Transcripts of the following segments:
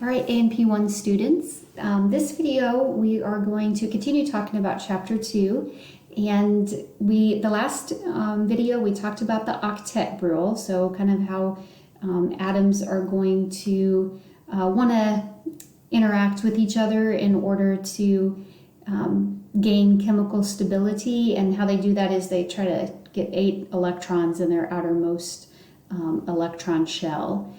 All right, ANP1 students, this video we are going to continue talking about Chapter 2, and the last video we talked about the octet rule, so kind of how atoms are going to want to interact with each other in order to gain chemical stability, and how they do that is they try to get 8 electrons in their outermost electron shell.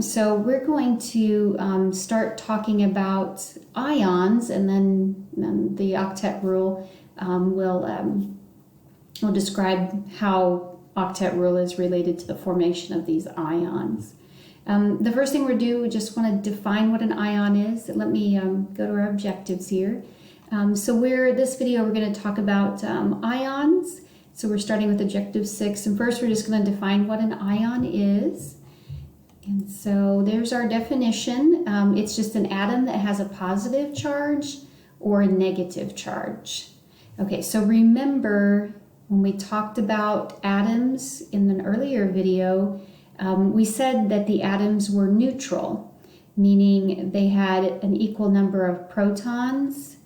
So we're going to start talking about ions, and then the octet rule will describe how octet rule is related to the formation of these ions. The first thing we'll do, we just want to define what an ion is. Let me go to our objectives here. So this video we're going to talk about ions. So we're starting with objective 6, and first we're just going to define what an ion is. And so there's our definition. It's just an atom that has a positive charge or a negative charge. Okay, so remember when we talked about atoms in an earlier video, we said that the atoms were neutral, meaning they had an equal number of protons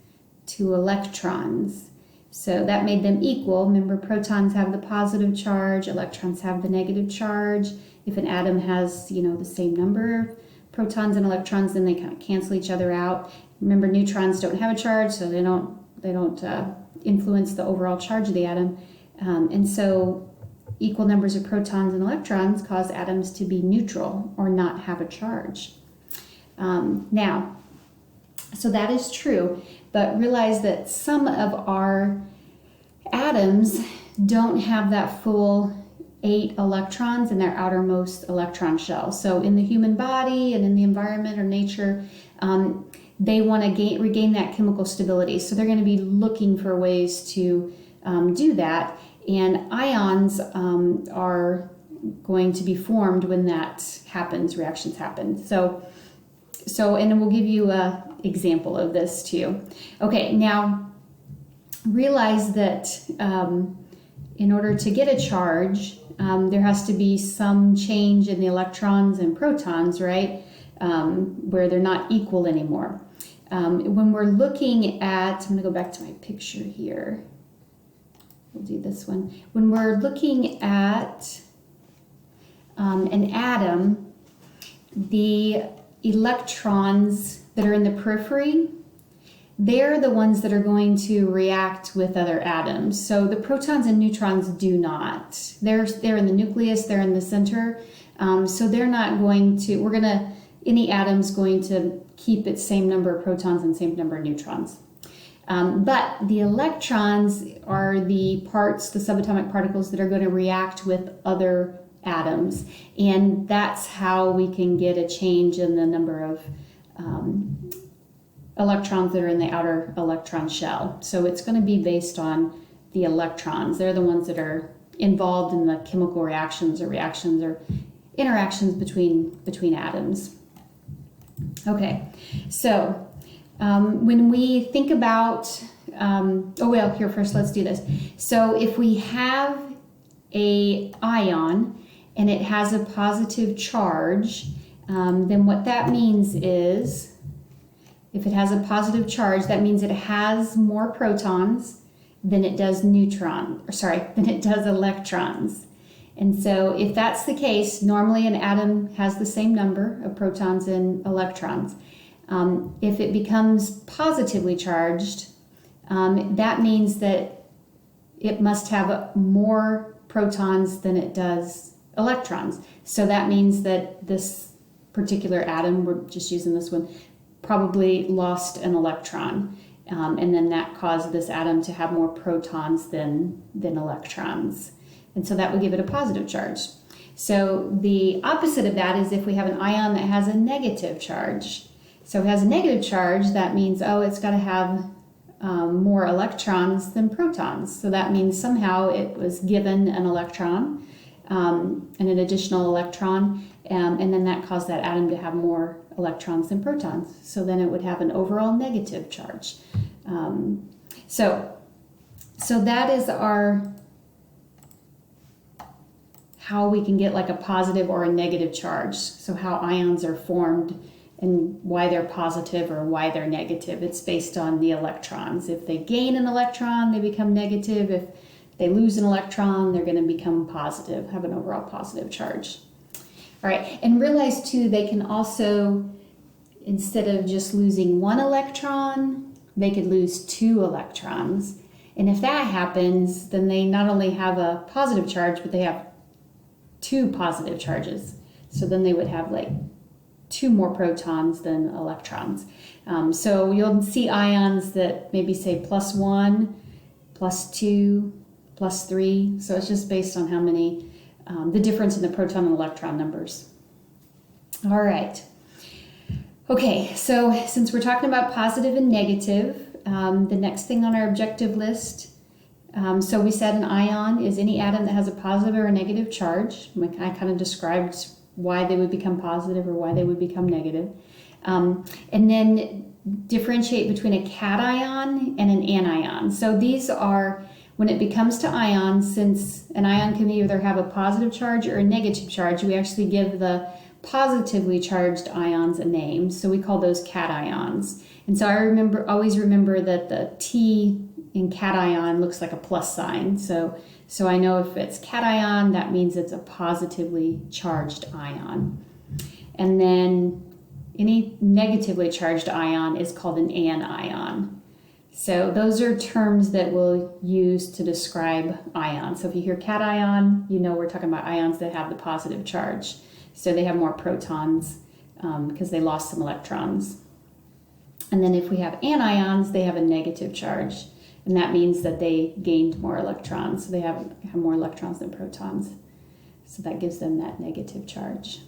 to electrons. So that made them equal. Remember, protons have the positive charge, electrons have the negative charge. If an atom has, the same number of protons and electrons, then they kind of cancel each other out. Remember, neutrons don't have a charge, so they don't influence the overall charge of the atom. And so equal numbers of protons and electrons cause atoms to be neutral or not have a charge. Now, so that is true, but realize that some of our atoms don't have that full 8 electrons in their outermost electron shell. So in the human body and in the environment or nature, they want to regain that chemical stability. So they're going to be looking for ways to do that. And ions are going to be formed when that happens, reactions happen. So and we'll give you an example of this too. Okay, now realize that in order to get a charge, there has to be some change in the electrons and protons, right? Where they're not equal anymore. When we're looking at, I'm going to go back to my picture here. We'll do this one. When we're looking at an atom, the electrons that are in the periphery, they're the ones that are going to react with other atoms. So the protons and neutrons do not. They're in the nucleus, they're in the center. So they're not going to, any atom's going to keep its same number of protons and same number of neutrons. But the electrons are the parts, the subatomic particles that are going to react with other atoms. And that's how we can get a change in the number of electrons that are in the outer electron shell. So it's going to be based on the electrons. They're the ones that are involved in the chemical reactions or interactions between atoms. Okay, so when we think about, here first let's do this. So if we have a ion and it has a positive charge, then what that means is, if it has a positive charge, that means it has more protons than it does electrons. And so if that's the case, normally an atom has the same number of protons and electrons. If it becomes positively charged, that means that it must have more protons than it does electrons. So that means that this particular atom, we're just using this one, probably lost an electron, and then that caused this atom to have more protons than electrons, and so that would give it a positive charge. So the opposite of that is if we have an ion that has a negative charge. So if it has a negative charge, that means, it's got to have more electrons than protons. So that means somehow it was given an electron, and an additional electron, and then that caused that atom to have more electrons than protons. So then it would have an overall negative charge. So that is how we can get like a positive or a negative charge. So how ions are formed and why they're positive or why they're negative. It's based on the electrons. If they gain an electron, they become negative. If they lose an electron, they're going to become positive, have an overall positive charge. All right, and realize too, they can also, instead of just losing one electron, they could lose 2 electrons. And if that happens, then they not only have a positive charge, but they have 2 positive charges. So then they would have like 2 more protons than electrons. So you'll see ions that maybe say +1, +2, +3. So it's just based on how many, the difference in the proton and electron numbers. All right. Okay, so since we're talking about positive and negative, the next thing on our objective list, so we said an ion is any atom that has a positive or a negative charge. I kind of described why they would become positive or why they would become negative. And then differentiate between a cation and an anion. So these are, when it becomes to ions, since an ion can either have a positive charge or a negative charge, we actually give the positively charged ions a name. So we call those cations. And so I always remember that the T in cation looks like a plus sign. So I know if it's cation, that means it's a positively charged ion. And then any negatively charged ion is called an anion. So those are terms that we'll use to describe ions. So if you hear cation, you know we're talking about ions that have the positive charge. So they have more protons because they lost some electrons. And then if we have anions, they have a negative charge. And that means that they gained more electrons. So they have more electrons than protons. So that gives them that negative charge.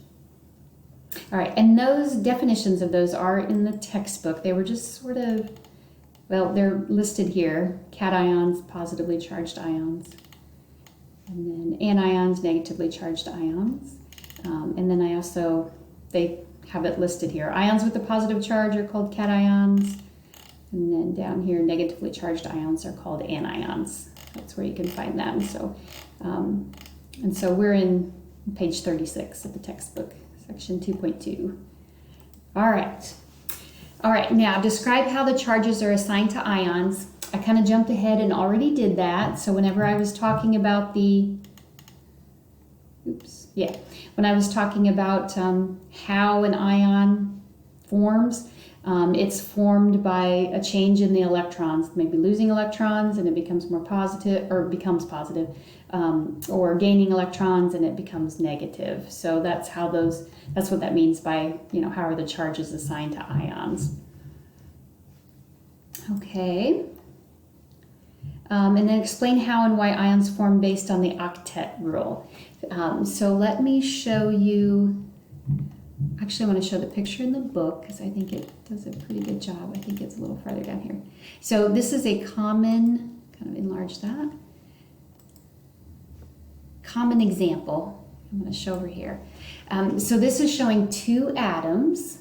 All right, and those definitions of those are in the textbook. They were just sort of, well, they're listed here. Cations, positively charged ions. And then anions, negatively charged ions. And then they have it listed here. Ions with a positive charge are called cations. And then down here, negatively charged ions are called anions. That's where you can find them. So, and so we're in page 36 of the textbook, section 2.2. All right. All right, now describe how the charges are assigned to ions. I kind of jumped ahead and already did that. So whenever I was talking about when I was talking about how an ion forms, it's formed by a change in the electrons, maybe losing electrons and it becomes more positive, or becomes positive, or gaining electrons and it becomes negative. So that's what that means by, how are the charges assigned to ions. Okay. And then explain how and why ions form based on the octet rule. So let me show you, actually I want to show the picture in the book because I think it does a pretty good job. I think it's a little farther down here. So this is a common, kind of enlarge that, common example. I'm going to show over here. So this is showing 2 atoms.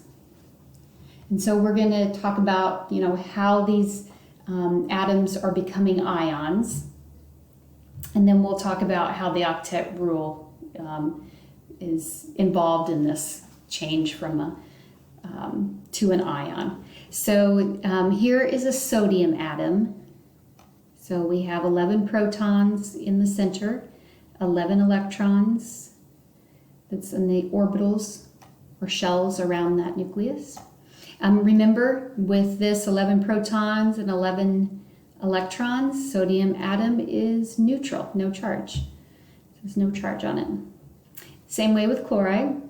And so we're going to talk about, how these atoms are becoming ions. And then we'll talk about how the octet rule is involved in this change from to an ion. So here is a sodium atom. So we have 11 protons in the center, 11 electrons that's in the orbitals or shells around that nucleus. Remember, with this 11 protons and 11 electrons, sodium atom is neutral, no charge. There's no charge on it. Same way with chloride.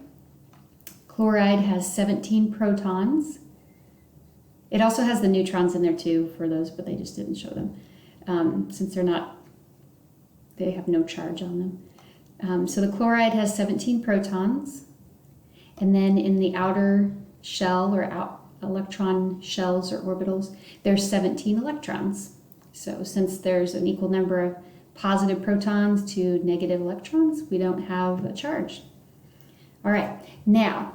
Chloride has 17 protons. It also has the neutrons in there too for those, but they just didn't show them since they have no charge on them. So the chloride has 17 protons. And then in the outer shell or electron shells or orbitals, there's 17 electrons. So since there's an equal number of positive protons to negative electrons, we don't have a charge. All right, now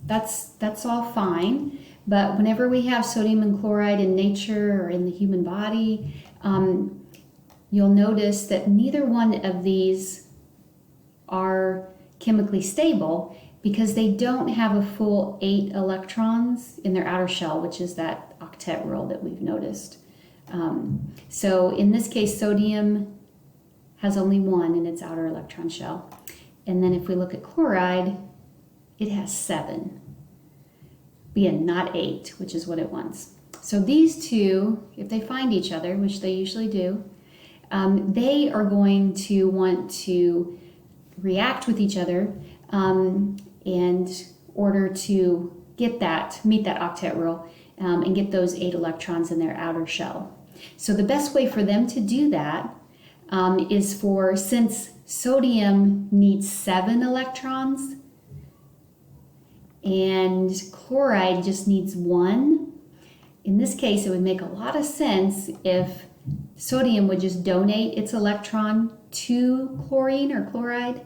that's all fine, but whenever we have sodium and chloride in nature or in the human body, you'll notice that neither one of these are chemically stable because they don't have a full 8 electrons in their outer shell, which is that octet rule that we've noticed. So in this case, sodium has only 1 in its outer electron shell. And then if we look at chloride, it has 7. Again, not 8, which is what it wants. So these two, if they find each other, which they usually do, they are going to want to react with each other in order to meet that octet rule and get those 8 electrons in their outer shell. So the best way for them to do that is since sodium needs 7 electrons and chloride just needs 1, in this case it would make a lot of sense if sodium would just donate its electron to chlorine or chloride,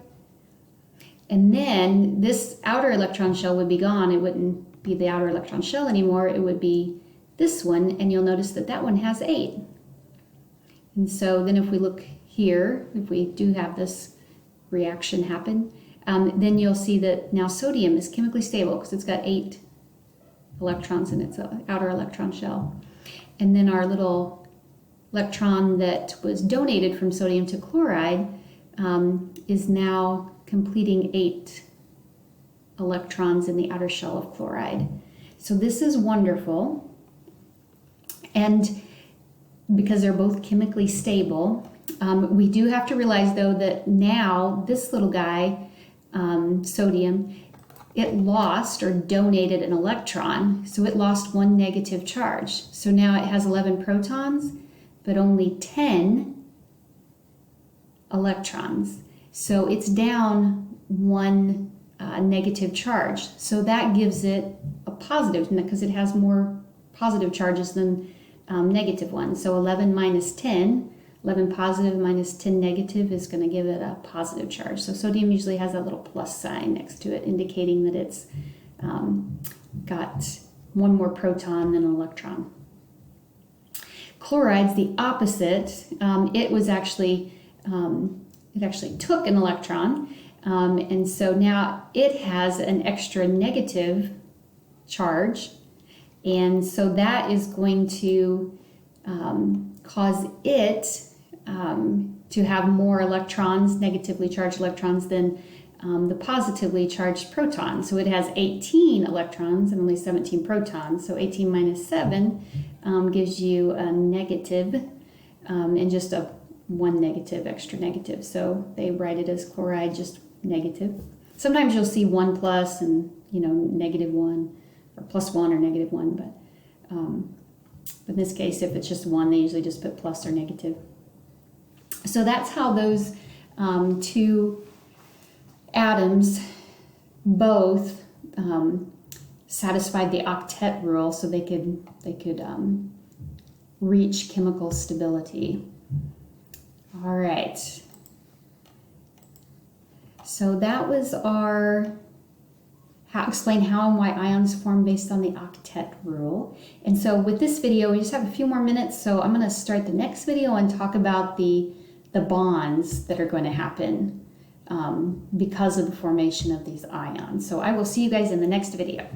and then this outer electron shell would be gone. It wouldn't be the outer electron shell anymore, it would be this one, and you'll notice that that one has 8. And so then if we look here, if we do have this reaction happen, then you'll see that now sodium is chemically stable because it's got 8 electrons in its outer electron shell. And then our little electron that was donated from sodium to chloride is now completing 8 electrons in the outer shell of chloride. So this is wonderful. And because they're both chemically stable, we do have to realize though that now this little guy, sodium, it lost or donated an electron, so it lost 1 negative charge. So now it has 11 protons, but only 10 electrons. So it's down 1 negative charge. So that gives it a positive, because it has more positive charges than negative ones. So 11 minus 10, 11 positive minus 10 negative is going to give it a positive charge. So sodium usually has a little plus sign next to it, indicating that it's got 1 more proton than an electron. Chloride's the opposite. It actually took an electron, and so now it has an extra negative charge, and so that is going to cause it to have more electrons, negatively charged electrons, than the positively charged proton. So it has 18 electrons and only 17 protons. So 18 minus 7 gives you a negative and just a 1 negative, extra negative. So they write it as chloride, just negative. Sometimes you'll see 1 plus and, negative 1 or plus 1 or negative 1, but in this case, if it's just 1, they usually just put plus or negative. So that's how those two atoms both satisfied the octet rule, so they could reach chemical stability. All right. So that was our explain how and why ions form based on the octet rule. And so with this video, we just have a few more minutes, so I'm going to start the next video and talk about the bonds that are going to happen because of the formation of these ions. So I will see you guys in the next video.